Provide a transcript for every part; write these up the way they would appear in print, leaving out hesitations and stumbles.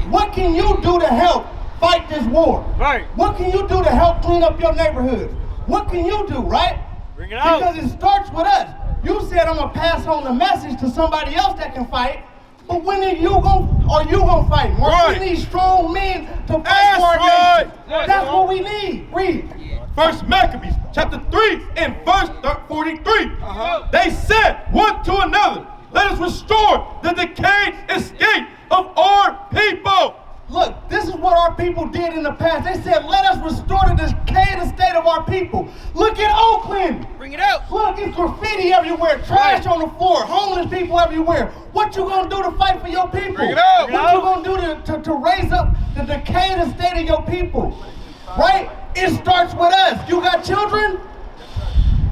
What can you do to help fight this war? Right. What can you do to help clean up your neighborhood? What can you do, right? Bring it out. Because it starts with us. You said I'm gonna pass on the message to somebody else that can fight, but when are you gonna fight? Right. We need strong men to fight That's for our right. nation. That's what we need. Read. First Maccabees, chapter 3 and verse 43. They said one to another, let us restore the decayed estate of our people. Look, this is what our people did in the past. They said, let us restore the decayed estate of our people. Look at Oakland. Bring it out. Look, it's graffiti everywhere, trash on the floor, homeless people everywhere. What you gonna do to fight for your people? Bring it out. What you gonna do to raise up the decayed estate of your people? Right? It starts with us. You got children?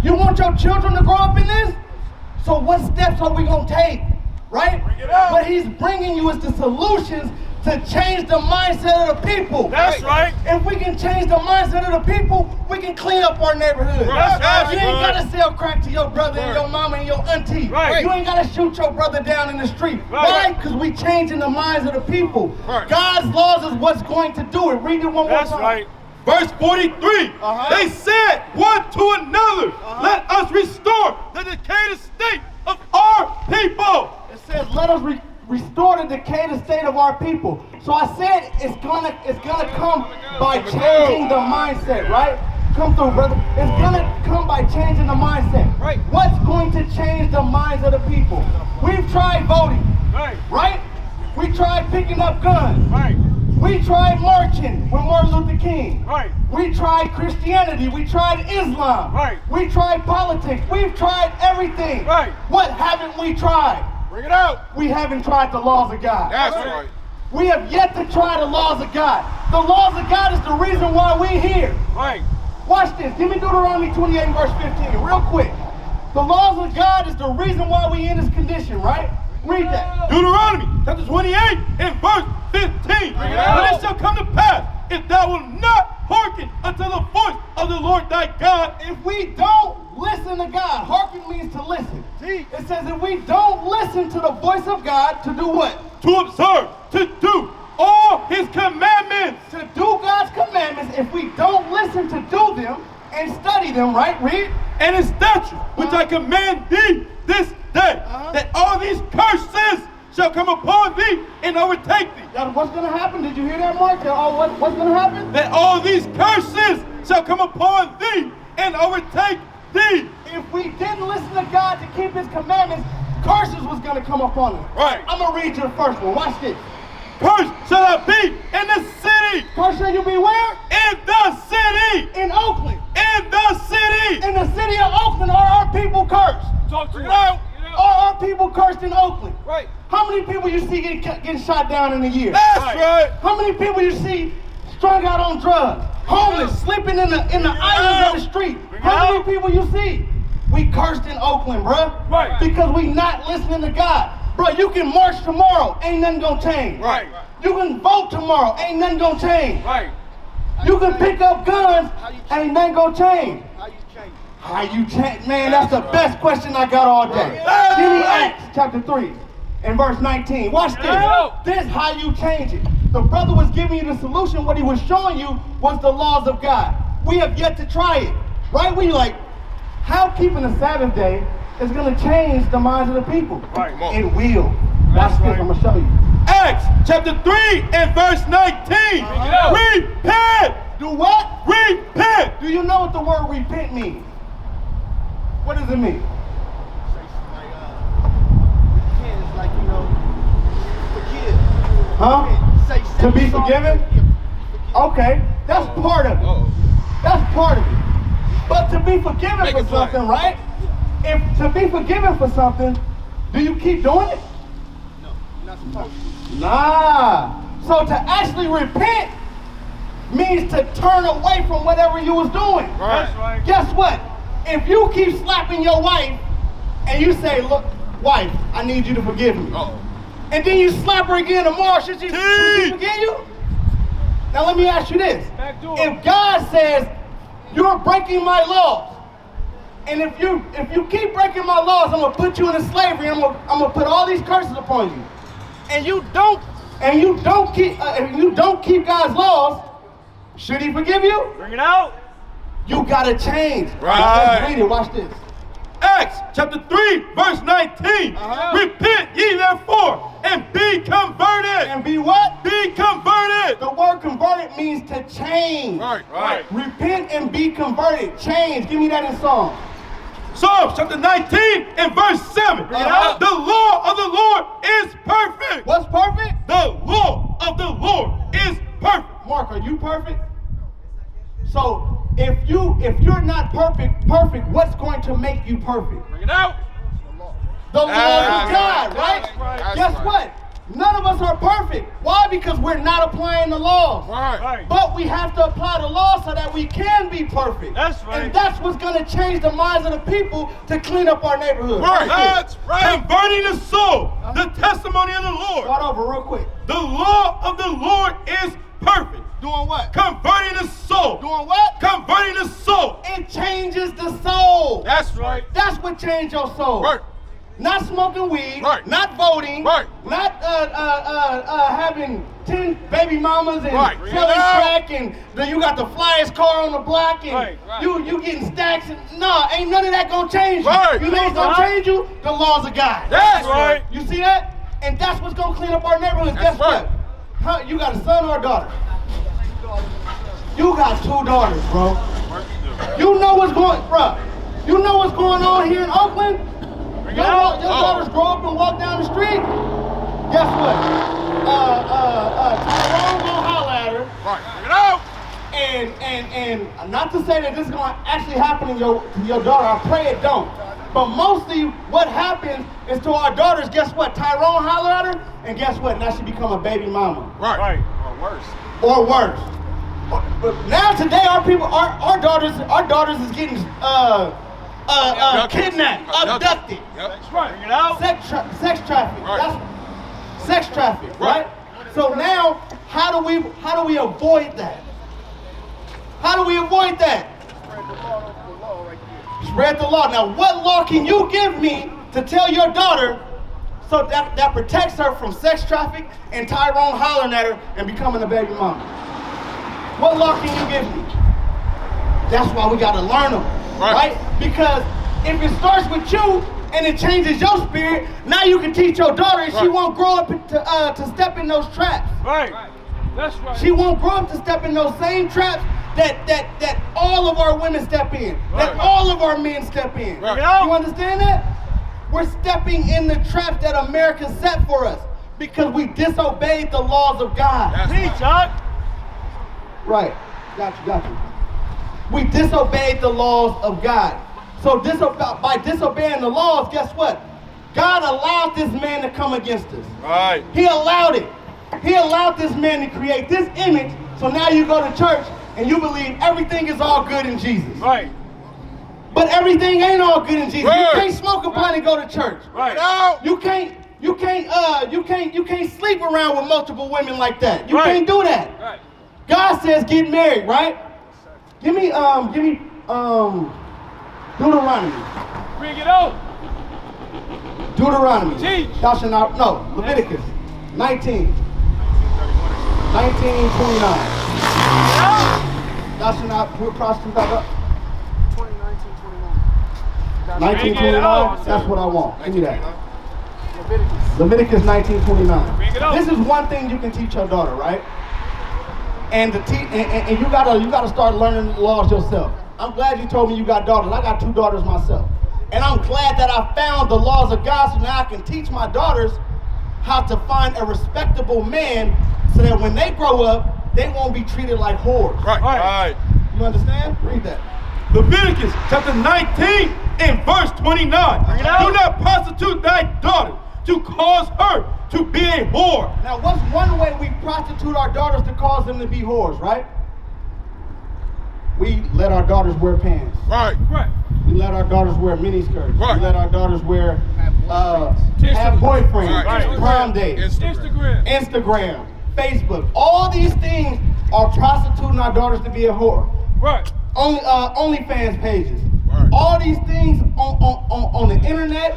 You want your children to grow up in this? So what steps are we gonna take? Right? Bring it out. What he's bringing you is the solutions to change the mindset of the people. That's right. If we can change the mindset of the people, we can clean up our neighborhood. That's You ain't right. gotta sell crack to your brother and your mama and your auntie. Right. You ain't gotta shoot your brother down in the street. Right. Why? Because we changing the minds of the people. Right. God's laws is what's going to do it. Read it one more That's time. right. Verse 43, they said one to another, let us restore the decayed estate of our people. It says, let us restore the decayed estate of our people. So I said it's gonna come by changing the mindset, right? Come through, brother. It's gonna come by changing the mindset. Right. What's going to change the minds of the people? We've tried voting, Right. right? We tried picking up guns. Right. We tried marching with Martin Luther King. Right. We tried Christianity. We tried Islam. Right. We tried politics. We've tried everything. Right. What haven't we tried? Bring it out. We haven't tried the laws of God. That's right. We have yet to try the laws of God. The laws of God is the reason why we're here. Right. Watch this. Give me Deuteronomy 28 and verse 15 real quick. The laws of God is the reason why we in this condition, right? Read that. Deuteronomy chapter 28 and verse 15. But it shall come to pass, if thou wilt not hearken unto the voice of the Lord thy God, If we don't listen to God, hearken means to listen. It says if we don't listen to the voice of God, to do what? to observe, to do all his commandments. To do God's commandments. If we don't listen to do them and study them, right? Read. And his statutes, which I command thee this day, that all these curses shall come upon thee and overtake thee. Now, what's going to happen? Did you hear that, Mark? What's going to happen? That all these curses shall come upon thee and overtake thee. If we didn't listen to God to keep his commandments, curses was going to come upon us. Right. I'm going to read you the first one. Watch this. Cursed shall I be in the city. Curse shall you be where? In the city. In Oakland. In the city. In the city of Oakland, are our people cursed? Talk to Are our people cursed in Oakland? Right. How many people you see getting shot down in a year? That's right. How many people you see strung out on drugs, homeless, sleeping in the islands of the street? How many people you see? We cursed in Oakland, bruh. Right. Because we not listening to God. Bro, you can march tomorrow, ain't nothing gonna change. Right. You can vote tomorrow, ain't nothing gonna change. Right. You can pick up guns, ain't nothing gonna change. How you change? Man, that's the best question I got all day. Give me Acts chapter 3 and verse 19. Watch this. This how you change it. The brother was giving you the solution. What he was showing you was the laws of God. We have yet to try it. Right? We like, how keeping the Sabbath day is going to change the minds of the people. Right. It will. Watch this. I'm going to show you. Acts chapter 3 and verse 19. Repent. Do what? Repent. Do you know what the word repent means? What does it mean? Huh? To be forgiven? Okay, that's part of it. That's part of it. But to be forgiven for something, right? If to be forgiven for something, do you keep doing it? No, you're not supposed to. Nah. So to actually repent means to turn away from whatever you was doing. That's right. Guess what? If you keep slapping your wife and you say, look, wife, I need you to forgive me. And then you slap her again tomorrow, should she forgive you? Now let me ask you this. If God says, you're breaking my laws, and if you keep breaking my laws, I'm gonna put you into slavery, I'm gonna put all these curses upon you, and you don't and you don't keep God's laws, should he forgive you? Bring it out. You gotta change. Right. Let's read it. Watch this. Acts chapter 3, verse 19. Repent ye therefore and be converted. And be what? Be converted. The word converted means to change. Right. Repent and be converted. Change. Give me that in Psalms. Psalms chapter 19 and verse 7. Uh-huh. The law of the Lord is perfect. What's perfect? The law of the Lord is perfect. Mark, are you perfect? So if you're not perfect, what's going to make you perfect? Bring it out. The law of God, That's right? right. Guess what? None of us are perfect. Why? Because we're not applying the laws. Right. But we have to apply the law so that we can be perfect. That's right. And that's what's going to change the minds of the people to clean up our neighborhood. Right. That's Right. Converting the soul, the testimony of the Lord. Start over real quick. The law of the Lord is perfect. Doing what? Converting the soul. Doing what? Converting the soul. It changes the soul. That's right. That's what changed your soul. Right. Not smoking weed, Right. not voting, Right. not having 10 baby mamas and Right. selling Yeah. crack, and then you got the flyest car on the block, and Right. you getting stacks. And, no, ain't none of that gonna change you. Right. You know what's gonna change you? The laws of God. That's right. You see that? And that's what's gonna clean up our neighborhoods. That's Guess right. what? Huh, you got a son or a daughter? You got 2 daughters, bro. You know what's going, bro. You know what's going on here in Oakland? Your daughters grow up and walk down the street. Guess what? Tyrone gonna holler at her. Right. Bring it out. And not to say that this is gonna actually happen to your daughter. I pray it don't. But mostly what happens is to our daughters, guess what? Tyrone holler at her, and guess what? Now she become a baby mama. Right. Or worse. But now today our daughters is getting kidnapped, abducted, That's right. Bring it out. sex traffic. Right. That's sex traffic, Right. right? So now how do we avoid that? How do we avoid that? Spread the law. Now what law can you give me to tell your daughter so that protects her from sex traffic and Tyrone hollering at her and becoming a baby mama? What law can you give me? That's why we gotta learn them, right? Because if it starts with you and it changes your spirit, now you can teach your daughter and she won't grow up to step in those traps. Right. That's right. She won't grow up to step in those same traps that all of our women step in, that all of our men step in. Right. You understand that? We're stepping in the traps that America set for us because we disobeyed the laws of God. Teach, Chuck. Right. Got you. We disobeyed the laws of God. So by disobeying the laws, guess what? God allowed this man to come against us. Right. He allowed it. He allowed this man to create this image. So now you go to church and you believe everything is all good in Jesus. Right. But everything ain't all good in Jesus. Right. You can't smoke a blunt and go to church. Right. You can't sleep around with multiple women like that. You Right. can't do that. Right. God says get married, right? Give me Deuteronomy. Bring it out. Deuteronomy. Teach. Thou shalt not, no, Leviticus 19. 19:29. Thou shalt not prostitute thy daughter. 19:29. That's what I want. Give me that. Leviticus 19:29. Bring it out. This is one thing you can teach your daughter, right? And you gotta start learning laws yourself. I'm glad you told me you got daughters. I got 2 daughters myself. And I'm glad that I found the laws of God so now I can teach my daughters how to find a respectable man so that when they grow up, they won't be treated like whores. Right. You understand? Read that. Leviticus chapter 19 and verse 29. Bring it out. Do not prostitute thy daughter to cause her to be a whore. Now, what's one way we prostitute our daughters to cause them to be whores, right? We let our daughters wear pants. Right. We let our daughters wear miniskirts. Right. We let our daughters wear have boyfriends, Right. prom dates, Instagram, Facebook. All these things are prostituting our daughters to be a whore. Right. OnlyFans pages. Right. All these things on the internet,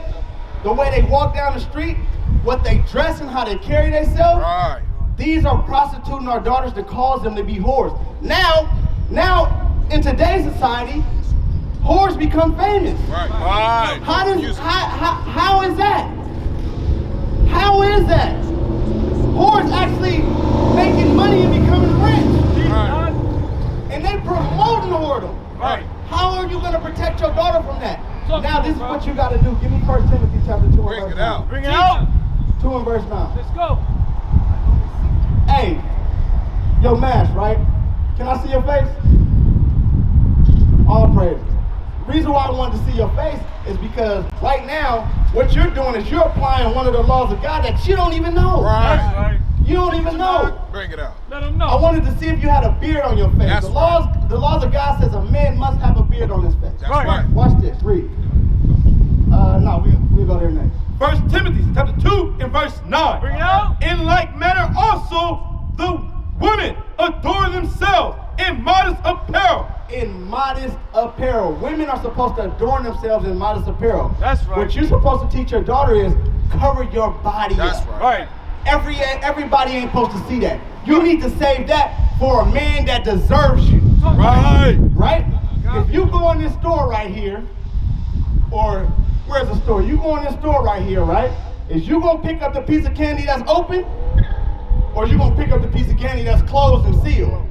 the way they walk down the street, what they dress and how they carry themselves. Right. these are prostituting our daughters to cause them to be whores. Now, in today's society, whores become famous. Right. How is that? How is that? Whores actually making money and becoming rich. Right. And they promoting whoredom. Right. How are you going to protect your daughter from that? Talk Now to this him, is bro. what you got to do. Give me 1 Timothy chapter 2 and Bring verse it 9. out. Bring it out. 2 and verse 9. Let's go. Hey, yo, Mash, right? Can I see your face? All praise. The reason why I wanted to see your face is because right now, what you're doing is you're applying one of the laws of God that you don't even know. That's Right. right. You don't even know. Bring it out. Let them know. I wanted to see if you had a beard on your face. That's The laws of God says a man must have a beard on his face. That's Right. right. Watch this. Read. No, we'll go there next. 1 Timothy chapter 2 and verse 9. Bring it out. In like manner also the women adorn themselves in modest apparel. In modest apparel. Women are supposed to adorn themselves in modest apparel. That's right. What you're supposed to teach your daughter is cover your body That's up. right. Right. Everybody ain't supposed to see that. You need to save that for a man that deserves you. Right. Right? If you go in this store right here, or where's the store? You go in this store right here, right? Is you gonna pick up the piece of candy that's open? Or you gonna pick up the piece of candy that's closed and sealed?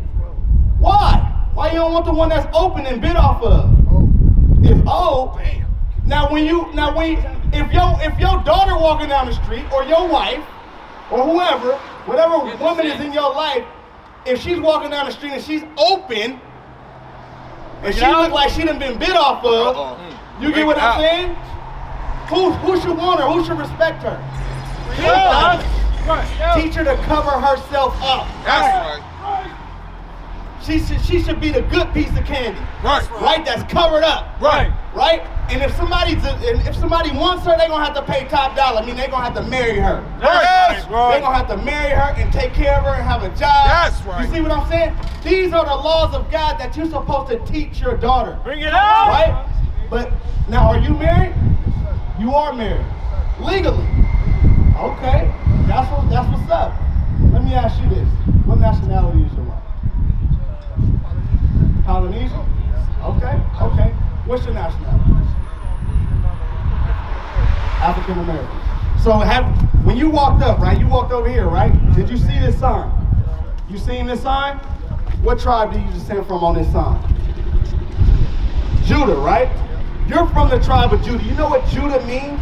Why? Why you don't want the one that's open and bit off of? It's old. Now if your daughter walking down the street, or your wife, or whoever, whatever woman is in your life, if she's walking down the street and she's open, and she look like she done been bit off of, you get what I'm saying? Who should want her? Who should respect her? Yeah. Right. Teach her to cover herself up. That's right. She should be the good piece of candy. Right. Right? That's covered up. Right. Right? And if somebody wants her, they're gonna have to pay top dollar. I mean, they're gonna have to marry her. That's They're right. gonna have to marry her and take care of her and have a job. That's right. You see what I'm saying? These are the laws of God that you're supposed to teach your daughter. Bring it out. Right? But now, are you married? You are married. Legally. Okay. That's what's up. Let me ask you this. What nationality is your wife? Polynesian? Okay. What's your nationality? African American. So when you walked up, right? You walked over here, right? Did you see this sign? You seen this sign? What tribe do you descend from on this sign? Judah, right? You're from the tribe of Judah. You know what Judah means?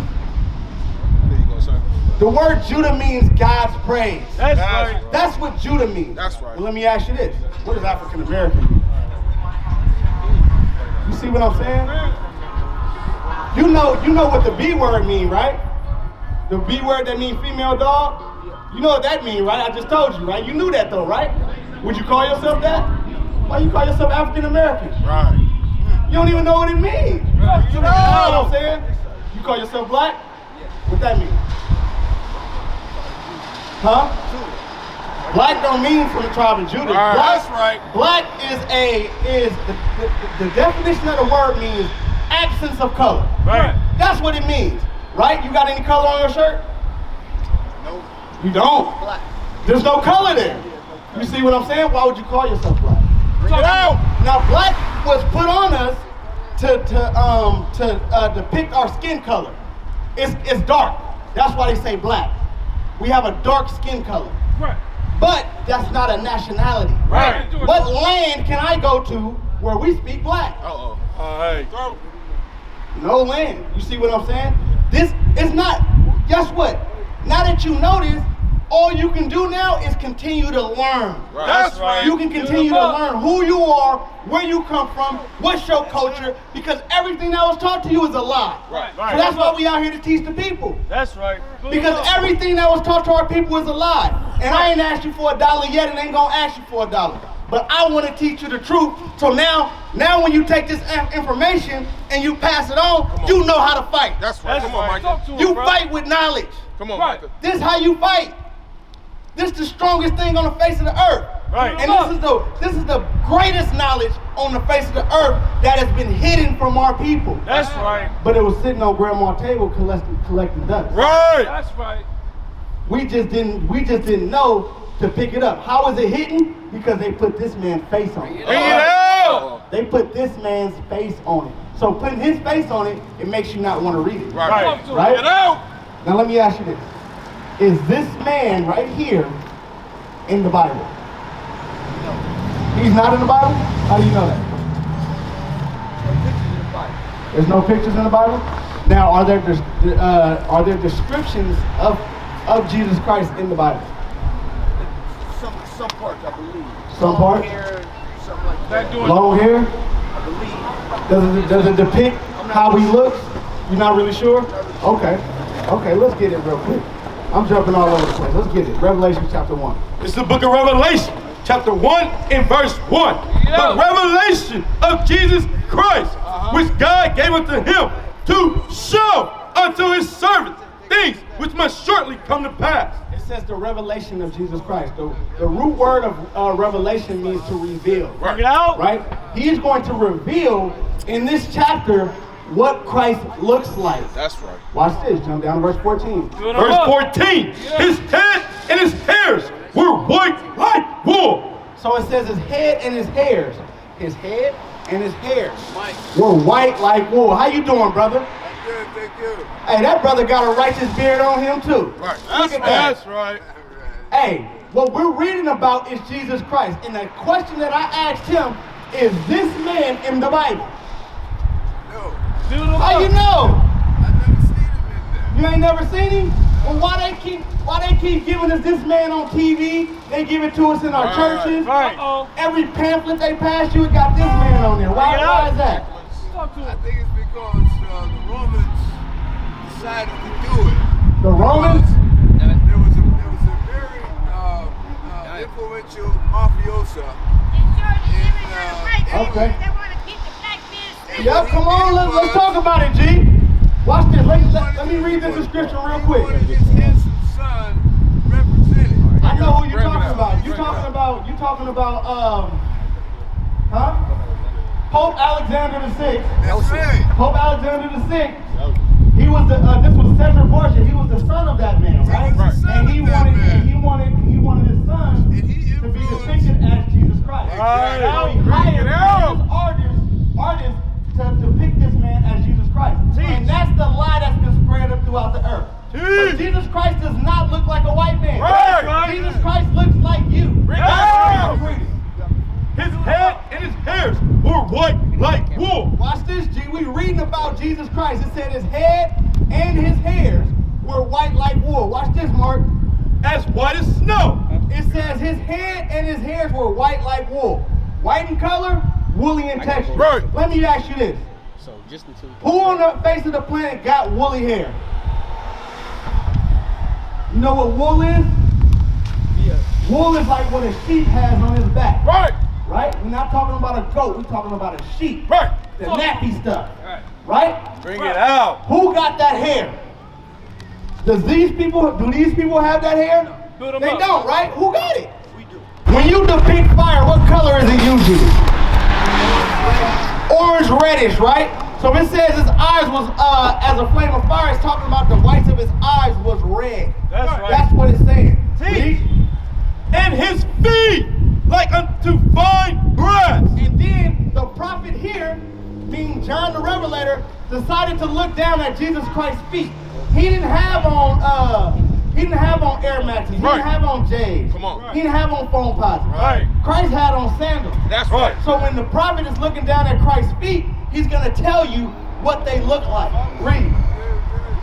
There you go, sir. The word Judah means God's praise. That's right. That's what Judah means. That's right. Well, let me ask you this. What does African American mean? You see what I'm saying? You know what the B word mean, right? The B word that means female dog? You know what that mean, right? I just told you, right? You knew that though, right? Would you call yourself that? Why you call yourself African American? Right. You don't even know what it means. You know what I'm saying? You call yourself black? What that mean? Huh? Black don't mean from the tribe of Judah. Right. Black, That's right. Black is the definition of the word means absence of color. Right. That's what it means, right? You got any color on your shirt? No. You don't. Black. There's no color there. You see what I'm saying? Why would you call yourself black? Bring it out. Now, black was put on us to depict our skin color. It's dark. That's why they say black. We have a dark skin color. Right. But that's not a nationality. Right. What land can I go to where we speak black? Uh-oh. All right. No land. You see what I'm saying? This is not, guess what? Now that you know this, all you can do now is continue to learn. Right. That's right. You can continue to learn who you are, where you come from, what's your culture, because everything that was taught to you is a lie. Right. So that's why we out here to teach the people. That's right. Because everything that was taught to our people is a lie. And I ain't asked you for $1 yet and ain't gonna ask you for $1. But I want to teach you the truth. So now when you take this information and you pass it on, you know how to fight. That's right. That's Come on, right. Michael. Talk to him, You bro. fight with knowledge. Come on, Right. Michael. This is how you fight. This is the strongest thing on the face of the earth. Right. And this is the greatest knowledge on the face of the earth that has been hidden from our people. That's right. But it was sitting on grandma's table collecting dust. Right. That's right. We just didn't know to pick it up. How is it hidden? Because they put this man's face on it. Bring it out. They put this man's face on it. So putting his face on it, it makes you not want to read it. Right. Right? Get out. Now let me ask you this. Is this man right here in the Bible? He's not in the Bible? How do you know that? There's no pictures in the Bible? Now, are there descriptions of Jesus Christ in the Bible? Some parts, I believe. Some parts? Hair, something like that. Long hair? I believe. Does it depict how he looks? You're not really sure? Okay. Okay, let's get it real quick. I'm jumping all over the place. Let's get it. Revelation chapter 1. It's the book of Revelation, chapter 1 and verse 1. The revelation of Jesus Christ, which God gave unto him to show unto his servants things which must shortly come to pass. It says the revelation of Jesus Christ. The root word of revelation means to reveal. Bring it out. Right? He's going to reveal in this chapter what Christ looks like. That's right. Watch this. Jump down to verse 14. Verse 14. His head and his hairs were white like wool. So it says his head and his hairs. His head and his hairs were white like wool. How you doing, brother? Good, thank you. Hey, that brother got a righteous beard on him too. Right. Look at that. That's right. Hey, what we're reading about is Jesus Christ. And the question that I asked him is this man in the Bible? No. How you know? I've never seen him in there. You ain't never seen him? Well, why they keep giving us this man on TV? They give it to us in our churches. Right. Every pamphlet they pass you, it got this man on there. Why is that? I think it's because the Romans decided to do it. The Romans? There was a very influential mafiosa. Okay. They want to keep the black man. Yep, come on, let's talk about it, G. Watch this. Let me read this description real He wanted quick. his handsome son represented. I know who you're talking about. You're talking about, Pope Alexander VI. That's right. Pope Alexander VI. He was this was Caesar Borgia. He was the son of that man, right? He was the son And he of that man. wanted his son And he to be influenced. depicted as Jesus Christ. Right. So he hired his artists to depict this man as Jesus Christ. And that's the lie that's been spread up throughout the earth. But Jesus Christ does not look like a white man. Right. Jesus Christ looks like you. Right. Read it. His head and his hairs were white like wool. Watch this, G. We reading about Jesus Christ. It said his head and his hairs were white like wool. Watch this, Mark. As white as snow. It says his head and his hairs were white like wool. White in color, woolly in texture. Right. Let me ask you this. Who on the face of the planet got woolly hair? You know what wool is? Wool is like what a sheep has on his back. Right. Right? We're not talking about a goat. We're talking about a sheep. Right. The nappy stuff. Right? Bring it out. Who got that hair? Do these people have that hair? They don't, right? Who got it? We do. When you depict fire, what color is it usually? Orange reddish, right? So it says his eyes was as a flame of fire. It's talking about the whites of his eyes was red. That's right. That's what it's saying. See? And his feet like unto fine brass. And then the prophet here, being John the Revelator, decided to look down at Jesus Christ's feet. He didn't have on Air Maxes. He Right. didn't have on J's. Come on. He didn't have on foam posits. Right. Christ had on sandals. That's Right. right. So when the prophet is looking down at Christ's feet, he's gonna tell you what they look like. Read.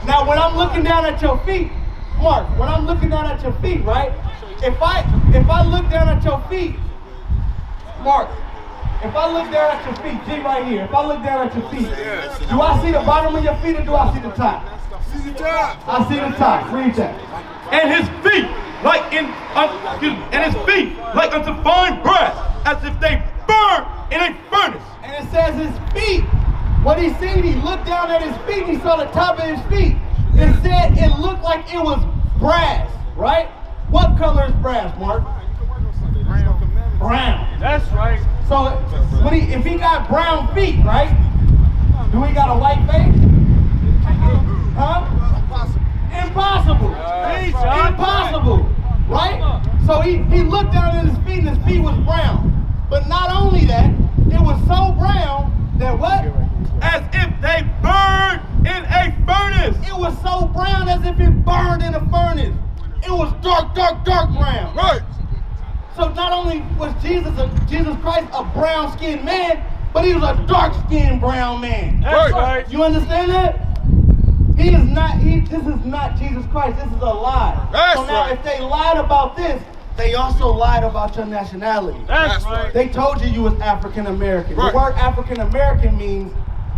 Now when I'm looking down at your feet, Mark, when I'm looking down at your feet, right? If I look down at your feet, Mark, if I look down at your feet, G right here, if I look down at your feet, do I see the bottom of your feet or do I see the top? See the top. I see the top. Read that. And his feet like unto fine brass, as if they burn in a furnace. And it says his feet. What he seen, he looked down at his feet, he saw the top of his feet. It said it looked like it was brass, right? What color is brass, Mark? Brown. That's right. So if he got brown feet, right? Do he got a white face? Huh? Impossible. Impossible. Right? So he looked down at his feet and his feet was brown. But not only that, it was so brown that what? As if they burned in a furnace. It was so brown as if it burned in a furnace. It was dark, dark, dark brown. Right. So not only was Jesus Christ a brown-skinned man, but he was a dark-skinned brown man. That's right. You understand that? This is not Jesus Christ. This is a lie. That's so now right. if they lied about this, they also lied about your nationality. That's right. They told you was African American. Right. The word African American means,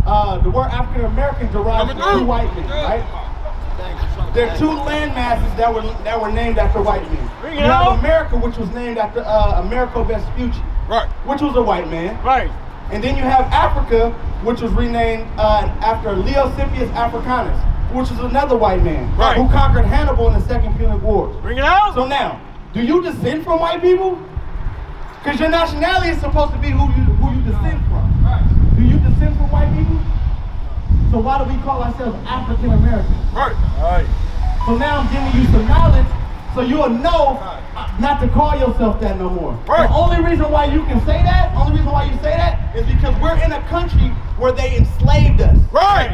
the word African American derives from two white men, right? There are two land masses that were named after white men. Bring You it have out. America, which was named after Americo Vespucci, Right. which was a white man. Right. And then you have Africa, which was renamed after Leosippius Africanus, which was another white man Right. who conquered Hannibal in the Second Punic War. Bring it out. So now, do you descend from white people? Because your nationality is supposed to be who you descend from. Do you descend from white people? So why do we call ourselves African Americans? Right. So now I'm giving you some knowledge so you'll know not to call yourself that no more. Right. The only reason why you can say that, is because we're in a country where they enslaved us. Right.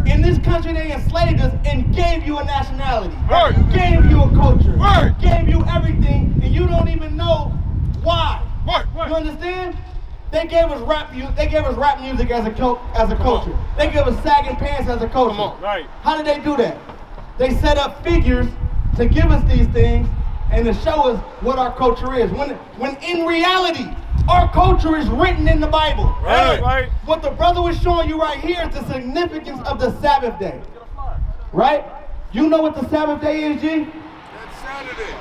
In this country, they enslaved us and gave you a nationality. Right. Gave you a culture. Right. Gave you everything, and you don't even know why. Right. You understand? They gave us rap music as a culture. They gave us sagging pants as a culture. Come on. Right. How did they do that? They set up figures to give us these things and to show us what our culture is. When in reality, our culture is written in the Bible. Right. Right. What the brother was showing you right here is the significance of the Sabbath day. Right? You know what the Sabbath day is, G? That's Saturday.